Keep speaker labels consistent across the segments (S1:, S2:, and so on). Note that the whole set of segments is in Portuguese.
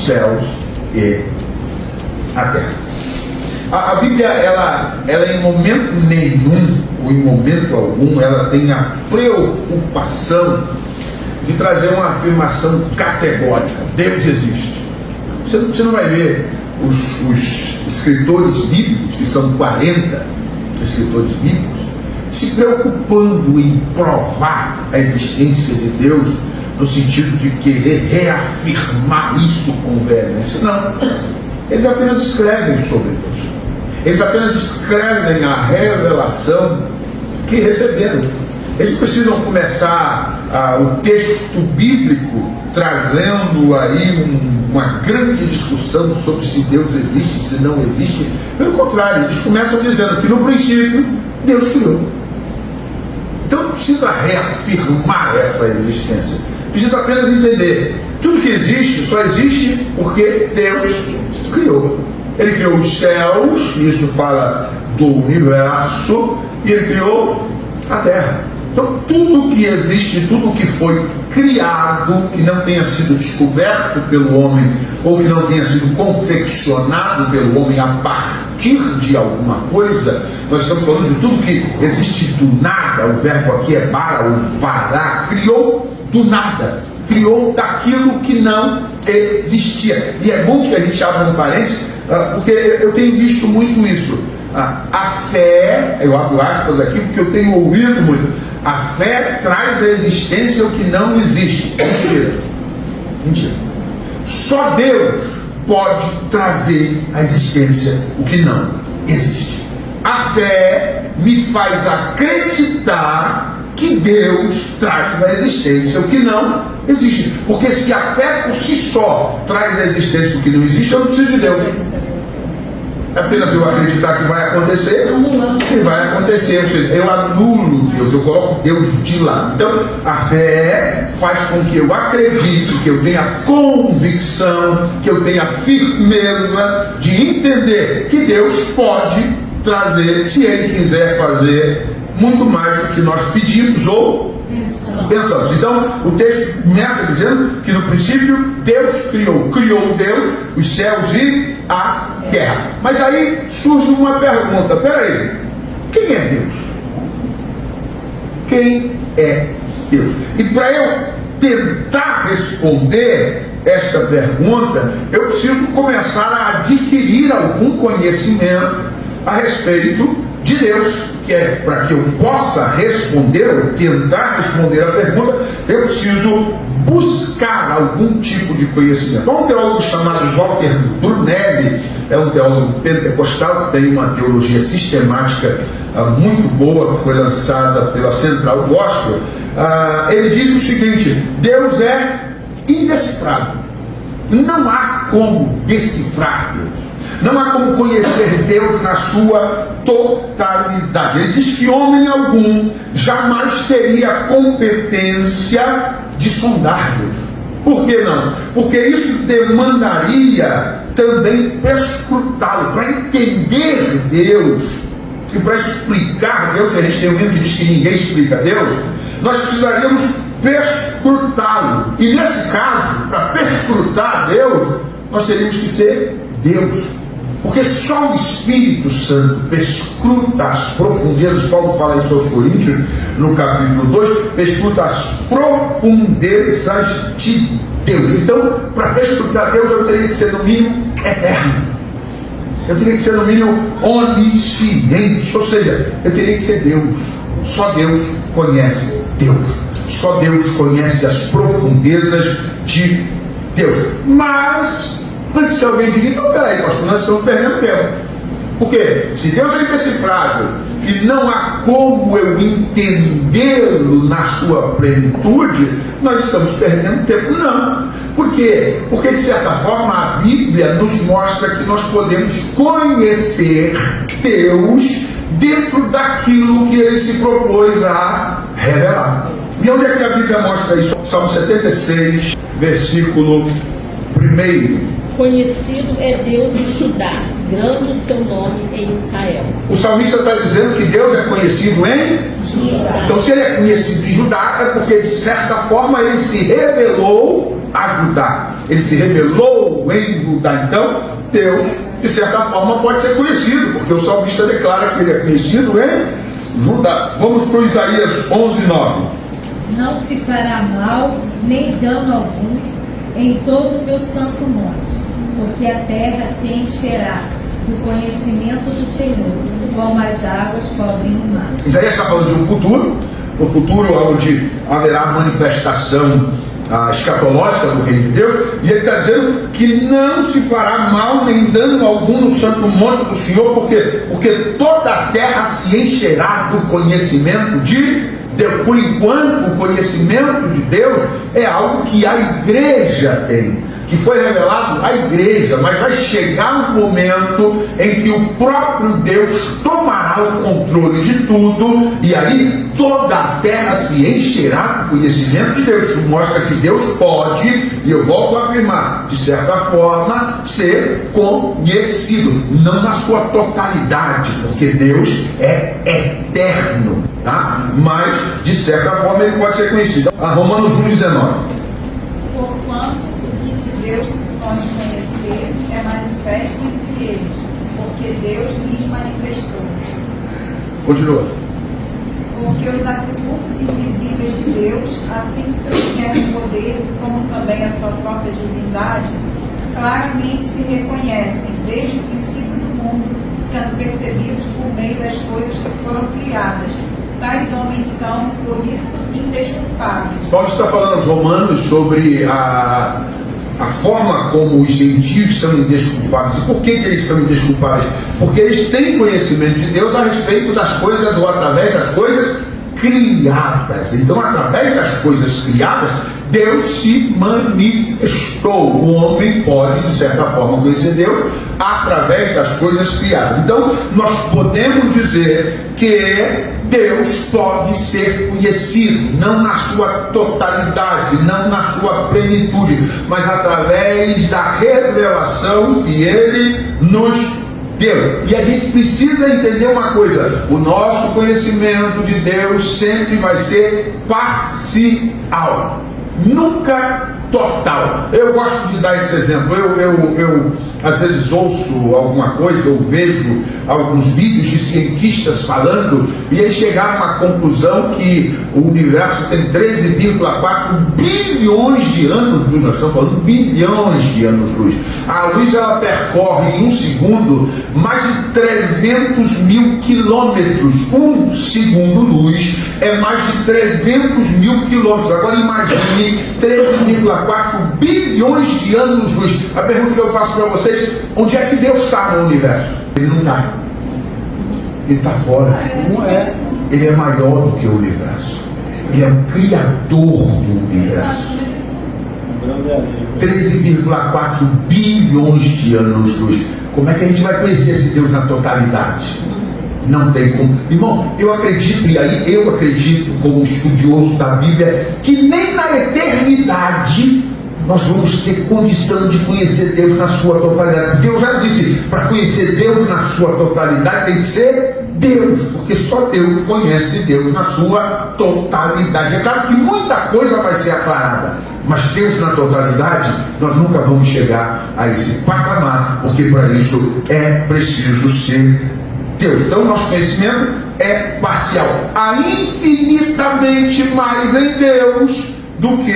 S1: céus e a terra. A Bíblia, ela em momento nenhum, ou em momento algum, ela tem a preocupação de trazer uma afirmação categórica: Deus existe. Você não vai ver os escritores bíblicos, que são 40 escritores bíblicos, se preocupando em provar a existência de Deus, no sentido de querer reafirmar isso com veemência. Não. Eles apenas escrevem sobre Deus. Eles apenas escrevem a revelação que receberam. Eles precisam começar o texto bíblico trazendo aí uma grande discussão sobre se Deus existe, se não existe. Pelo contrário, eles começam dizendo que no princípio Deus criou. Então não precisa reafirmar essa existência. Precisa apenas entender: tudo que existe só existe porque Deus criou. Ele criou os céus, e isso fala do universo, e ele criou a terra. Então tudo que existe, tudo que foi criado, que não tenha sido descoberto pelo homem, ou que não tenha sido confeccionado pelo homem a partir de alguma coisa, nós estamos falando de tudo que existe do nada. O verbo aqui é para ou parar. Criou do nada, criou daquilo que não existia. E é bom que a gente abra um parênteses, porque eu tenho visto muito isso. A fé, eu abro aspas aqui porque eu tenho ouvido muito, a fé traz à existência o que não existe. Mentira. Só Deus pode trazer à existência o que não existe. A fé me faz acreditar que Deus traz à existência o que não existe. Porque se a fé por si só traz à existência o que não existe, eu não preciso de Deus. É apenas eu acreditar que vai acontecer, e vai acontecer. Ou seja, eu anulo Deus, eu coloco Deus de lado. Então, a fé faz com que eu acredite, que eu tenha convicção, que eu tenha firmeza de entender que Deus pode trazer, se Ele quiser fazer, muito mais do que nós pedimos ou pensamos. Então, o texto começa dizendo que no princípio Deus criou Deus os céus e a terra. Mas aí surge uma pergunta: peraí, quem é Deus? Quem é Deus? E para eu tentar responder esta pergunta, eu preciso começar a adquirir algum conhecimento a respeito de Deus, que é para que eu possa responder, ou tentar responder a pergunta, eu preciso buscar algum tipo de conhecimento. Há um teólogo chamado Walter Brunelli, é um teólogo pentecostal que tem uma teologia sistemática muito boa, que foi lançada pela Central Gospel. Ele diz o seguinte: Deus é indecifrável. Não há como decifrar Deus. Não há como conhecer Deus na sua totalidade. Ele diz que homem algum jamais teria competência de sondar Deus. Por que não? Porque isso demandaria também perscrutá-lo. Para entender Deus e para explicar Deus, que a gente tem um livro que diz que ninguém explica Deus, nós precisaríamos perscrutá-lo. E nesse caso, para perscrutar Deus, nós teríamos que ser Deus. Porque só o Espírito Santo perscruta as profundezas. Paulo fala isso aos Coríntios, no capítulo 2, perscruta as profundezas de Deus. Então, para perscrutar Deus, eu teria que ser no mínimo eterno. Eu teria que ser no mínimo onisciente. Ou seja, eu teria que ser Deus. Só Deus conhece Deus. Só Deus conhece as profundezas de Deus. Mas antes que alguém diga: então peraí, pastor, nós estamos perdendo tempo. Porque se Deus é indecifrável e não há como eu entendê-lo na sua plenitude, nós estamos perdendo tempo. Não. Por quê? Porque de certa forma a Bíblia nos mostra que nós podemos conhecer Deus dentro daquilo que Ele se propôs a revelar. E onde é que a Bíblia mostra isso? Salmo 76, versículo 1.
S2: Conhecido é Deus em Judá, grande o seu nome em Israel.
S1: O salmista está dizendo que Deus é conhecido em
S2: Judá.
S1: Então, se ele é conhecido em Judá, é porque de certa forma ele se revelou a Judá. Ele se revelou Edom, em Judá. Então, Deus, de certa forma, pode ser conhecido, porque o salmista declara que ele é conhecido em Judá. Vamos para Isaías 11:9.
S3: Não se fará mal, nem dano algum, em todo o meu santo monte, porque a terra se encherá do conhecimento do Senhor, como as águas cobrem o mar.
S1: Isaías está falando de um futuro onde haverá manifestação escatológica do reino de Deus, e ele está dizendo que não se fará mal nem dano algum no santo monte do Senhor, porque toda a terra se encherá do conhecimento de Deus. Por enquanto, o conhecimento de Deus é algo que a igreja tem, que foi revelado à igreja, mas vai chegar um momento em que o próprio Deus tomará o controle de tudo, e aí toda a terra se encherá do conhecimento de Deus. Isso mostra que Deus pode, e eu volto a afirmar, de certa forma, ser conhecido, não na sua totalidade, porque Deus é eterno, tá? Mas, de certa forma, ele pode ser conhecido. Romanos 1:19.
S4: Porquanto Deus se pode conhecer, é manifesto entre eles, porque Deus lhes manifestou.
S1: Continua.
S4: Porque os atributos invisíveis de Deus, assim o seu eterno poder, como também a sua própria divindade, claramente se reconhecem desde o princípio do mundo, sendo percebidos por meio das coisas que foram criadas. Tais homens são, por isso, indesculpáveis.
S1: Paulo está falando aos Romanos sobre a forma como os gentios são indesculpáveis. E por que eles são indesculpáveis? Porque eles têm conhecimento de Deus a respeito das coisas ou através das coisas criadas. Então, através das coisas criadas, Deus se manifestou. O homem pode, de certa forma, conhecer Deus através das coisas criadas. Então, nós podemos dizer que Deus pode ser conhecido, não na sua totalidade, não na sua plenitude, mas através da revelação que Ele nos deu. E a gente precisa entender uma coisa: o nosso conhecimento de Deus sempre vai ser parcial, nunca total. Eu gosto de dar esse exemplo. Eu às vezes ouço alguma coisa, eu vejo alguns vídeos de cientistas falando, e eles chegaram à conclusão que o universo tem 13,4 bilhões de anos-luz. Nós estamos falando bilhões de anos-luz. A luz, ela percorre em um segundo mais de 300 mil quilômetros. Um segundo-luz é mais de 300 mil quilômetros. Agora imagine 13,4 bilhões de anos-luz. A pergunta que eu faço para vocês: onde é que Deus está no universo? Ele não está. Ele está fora.
S3: Não é.
S1: Ele é maior do que o universo. Ele é o criador do universo. 13,4 bilhões de anos-luz. Como é que a gente vai conhecer esse Deus na totalidade? Não tem como. Irmão, eu acredito, e aí eu acredito, como estudioso da Bíblia, que nem na eternidade nós vamos ter condição de conhecer Deus na sua totalidade. Porque eu já disse, para conhecer Deus na sua totalidade tem que ser Deus, porque só Deus conhece Deus na sua totalidade. É claro que muita coisa vai ser aclarada, mas Deus na totalidade, nós nunca vamos chegar a esse patamar, porque para isso é preciso ser Deus. Então, nosso conhecimento é parcial. Há infinitamente mais em Deus do que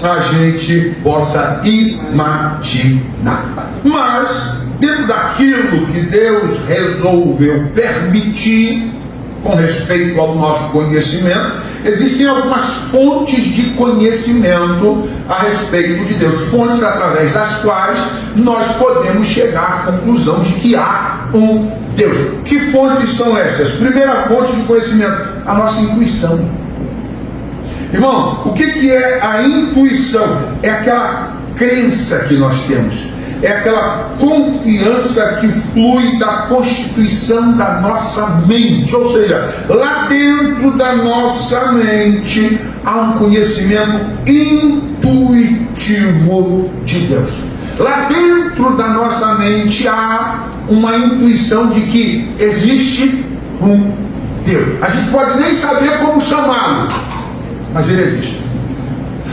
S1: a gente possa imaginar. Mas, dentro daquilo que Deus resolveu permitir, com respeito ao nosso conhecimento, existem algumas fontes de conhecimento a respeito de Deus, fontes através das quais nós podemos chegar à conclusão de que há um Deus. Que fontes são essas? Primeira fonte de conhecimento: a nossa intuição. Irmão, o que é a intuição? É aquela crença que nós temos, é aquela confiança que flui da constituição da nossa mente. Ou seja, lá dentro da nossa mente há um conhecimento intuitivo de Deus. Lá dentro da nossa mente há uma intuição de que existe um Deus. A gente pode nem saber como chamá-lo, mas ele existe.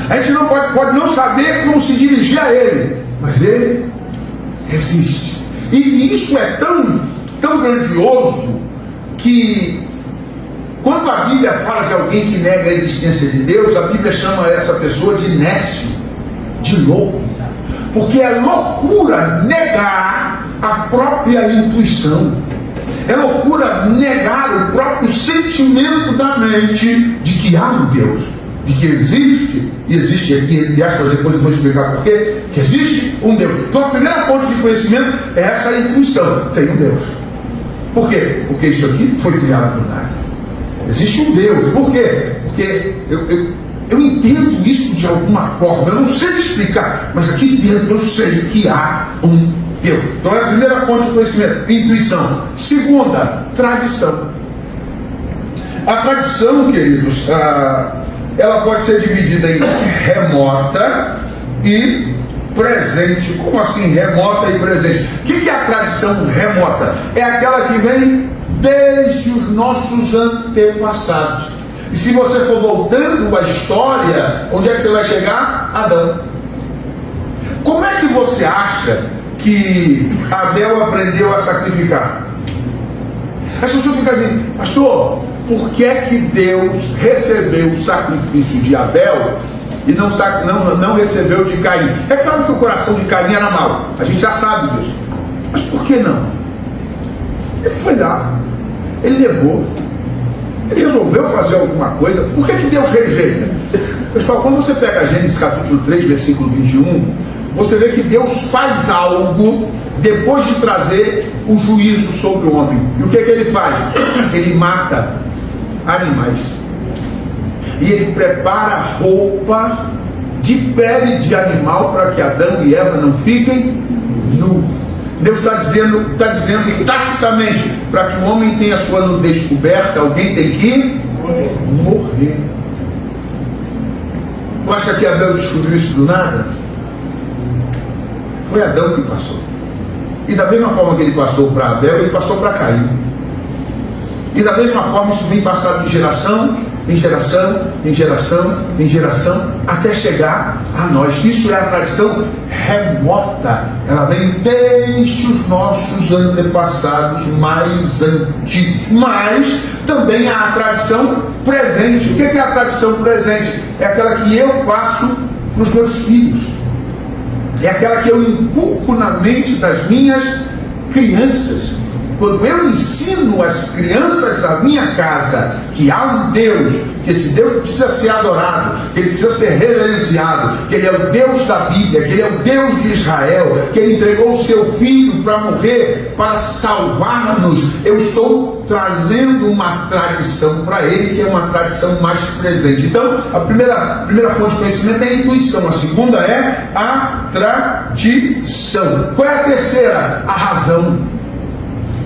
S1: A gente não pode não saber como se dirigir a ele, mas ele existe. E isso é tão grandioso que quando a Bíblia fala de alguém que nega a existência de Deus, a Bíblia chama essa pessoa de nécio, de louco. Porque é loucura negar a própria intuição. É loucura negar o próprio sentimento da mente de que há um Deus, de que existe, e existe aqui, entre aspas, depois eu vou explicar por quê, que existe um Deus. Então a primeira fonte de conhecimento é essa intuição, tem um Deus. Por quê? Porque isso aqui foi criado do nada. Existe um Deus. Por quê? Porque eu entendo isso de alguma forma, eu não sei explicar, mas aqui dentro eu sei que há um Deus. Então é a primeira fonte de conhecimento, intuição. Segunda, tradição. A tradição, queridos, ela pode ser dividida em remota e presente. Como assim remota e presente? O que é a tradição remota? É aquela que vem desde os nossos antepassados. E se você for voltando a história, onde é que você vai chegar? Adão. Como é que você acha que Abel aprendeu a sacrificar? As pessoas ficam assim, pastor, por que é que Deus recebeu o sacrifício de Abel e não recebeu de Caim? É claro que o coração de Caim era mau, a gente já sabe disso, mas por que não? Ele foi lá, ele levou, ele resolveu fazer alguma coisa. Por que Deus rejeita? Pessoal, quando você pega Gênesis capítulo 3, versículo 21, você vê que Deus faz algo depois de trazer o juízo sobre o homem. E o que ele faz? Ele mata animais. E ele prepara roupa de pele de animal para que Adão e Eva não fiquem nus. Deus está dizendo tacitamente, para que o homem tenha sua nudez coberta, alguém tem que morrer. Tu acha que Abel descobriu isso do nada? Foi Adão que passou. E da mesma forma que ele passou para Abel, ele passou para Caim. E da mesma forma isso vem passado de geração em geração, em geração, em geração, até chegar a nós. Isso é a tradição remota. Ela vem desde os nossos antepassados mais antigos. Mas também há a tradição presente. O que é a tradição presente? É aquela que eu passo para os meus filhos. É aquela que eu inculco na mente das minhas crianças. Quando eu ensino as crianças da minha casa que há um Deus, que esse Deus precisa ser adorado, que ele precisa ser reverenciado, que ele é o Deus da Bíblia, que ele é o Deus de Israel, que ele entregou o seu filho para morrer, para salvar-nos, eu estou trazendo uma tradição para ele, que é uma tradição mais presente. Então, a primeira fonte de conhecimento é a intuição, a segunda é a tradição. Qual é a terceira? A razão.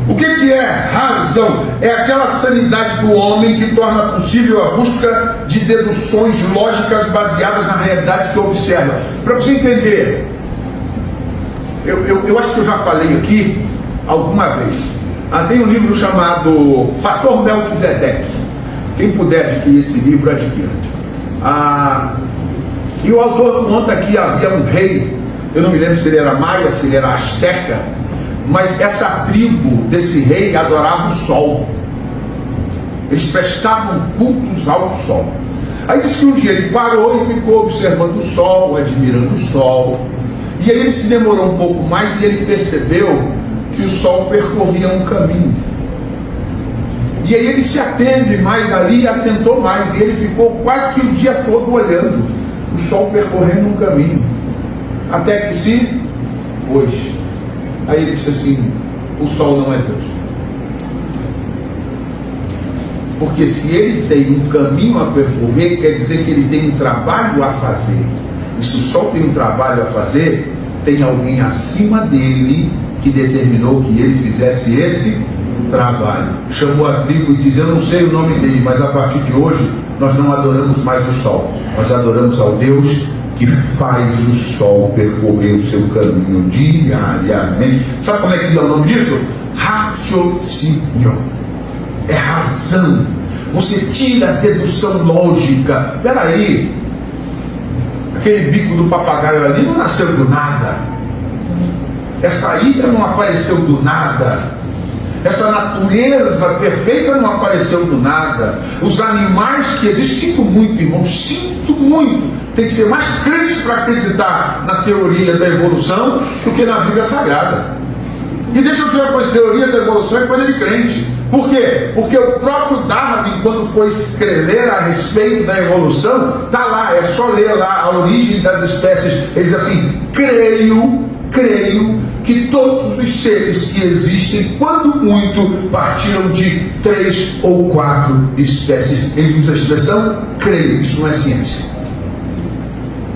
S1: O que é razão? É aquela sanidade do homem que torna possível a busca de deduções lógicas baseadas na realidade que observa. Para você entender, eu acho que eu já falei aqui alguma vez. Tem um livro chamado Fator Melquisedeque. Quem puder adquirir esse livro, adquira. E o autor conta que havia um rei, eu não me lembro se ele era maia, se ele era asteca, mas essa tribo desse rei adorava o sol. Eles prestavam cultos ao sol. Aí disse que um dia ele parou e ficou observando o sol, admirando o sol. E aí ele se demorou um pouco mais e ele percebeu que o sol percorria um caminho. E aí ele se ateve mais ali e atentou mais. E ele ficou quase que o dia todo olhando o sol percorrendo um caminho. Até que se pôs. Aí ele disse assim, o sol não é Deus. Porque se ele tem um caminho a percorrer, quer dizer que ele tem um trabalho a fazer. E se o sol tem um trabalho a fazer, tem alguém acima dele que determinou que ele fizesse esse trabalho. Chamou a tribo e diz, eu não sei o nome dele, mas a partir de hoje nós não adoramos mais o sol. Nós adoramos ao Deus que faz o sol percorrer o seu caminho diariamente. Sabe como é que é o nome disso? Raciocínio. É razão. Você tira a dedução lógica. Espera aí, aquele bico do papagaio ali não nasceu do nada. essa ilha não apareceu do nada. Essa natureza perfeita não apareceu do nada. Os animais que existem, sinto muito, irmãos, sinto muito. Tem que ser mais crente para acreditar na teoria da evolução do que na Bíblia Sagrada. E deixa eu dizer uma coisa, teoria da evolução é coisa de crente. Por quê? Porque o próprio Darwin, quando foi escrever a respeito da evolução, está lá, é só ler lá a origem das espécies. Ele diz assim: creio que todos os seres que existem, quando muito, partiram de 3 ou 4 espécies. Ele usa a expressão creio, isso não é ciência.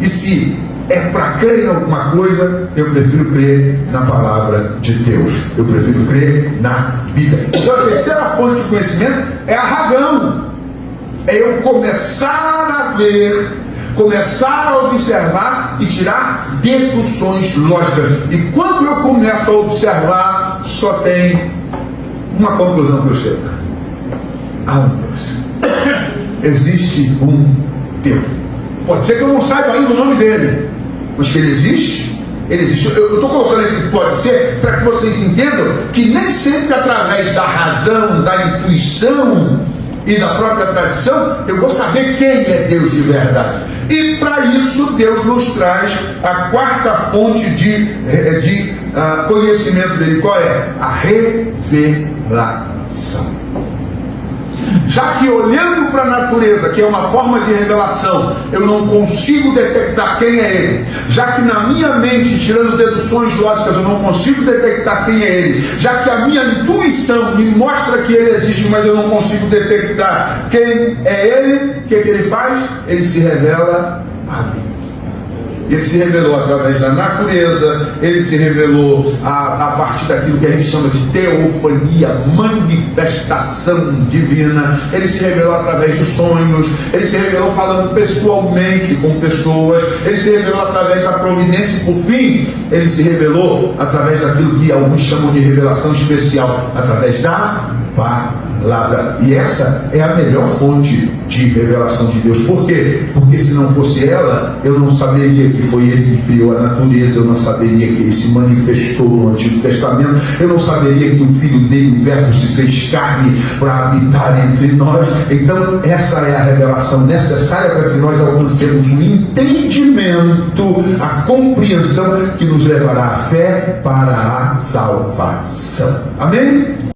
S1: E se é para crer em alguma coisa, eu prefiro crer na palavra de Deus. Eu prefiro crer na Bíblia. Então a terceira fonte de conhecimento é a razão. É eu começar a ver, começar a observar e tirar deduções lógicas. E quando eu começo a observar, só tem uma conclusão que eu chego: há um Deus. Existe um Deus. Pode ser que eu não saiba ainda o nome dele, mas que ele existe, ele existe. Eu estou colocando esse pode ser para que vocês entendam que nem sempre através da razão, da intuição e da própria tradição eu vou saber quem é Deus de verdade. E para isso Deus nos traz a quarta fonte de conhecimento dele. Qual é? A revelação. Já que olhando para a natureza, que é uma forma de revelação, eu não consigo detectar quem é ele, já que na minha mente, tirando deduções lógicas, eu não consigo detectar quem é ele, já que a minha intuição me mostra que ele existe, mas eu não consigo detectar quem é ele, o que ele faz? Ele se revela a mim. Ele se revelou através da natureza, ele se revelou a partir daquilo que a gente chama de teofania, manifestação divina. Ele se revelou através de sonhos, ele se revelou falando pessoalmente com pessoas, ele se revelou através da providência e, por fim, ele se revelou através daquilo que alguns chamam de revelação especial, através da palavra. E essa é a melhor fonte de revelação de Deus. Por quê? Porque se não fosse ela, eu não saberia que foi ele que criou a natureza, eu não saberia que ele se manifestou no Antigo Testamento, eu não saberia que o Filho dele, o Verbo, se fez carne para habitar entre nós. Então essa é a revelação necessária para que nós alcancemos o entendimento, a compreensão que nos levará à fé para a salvação. Amém?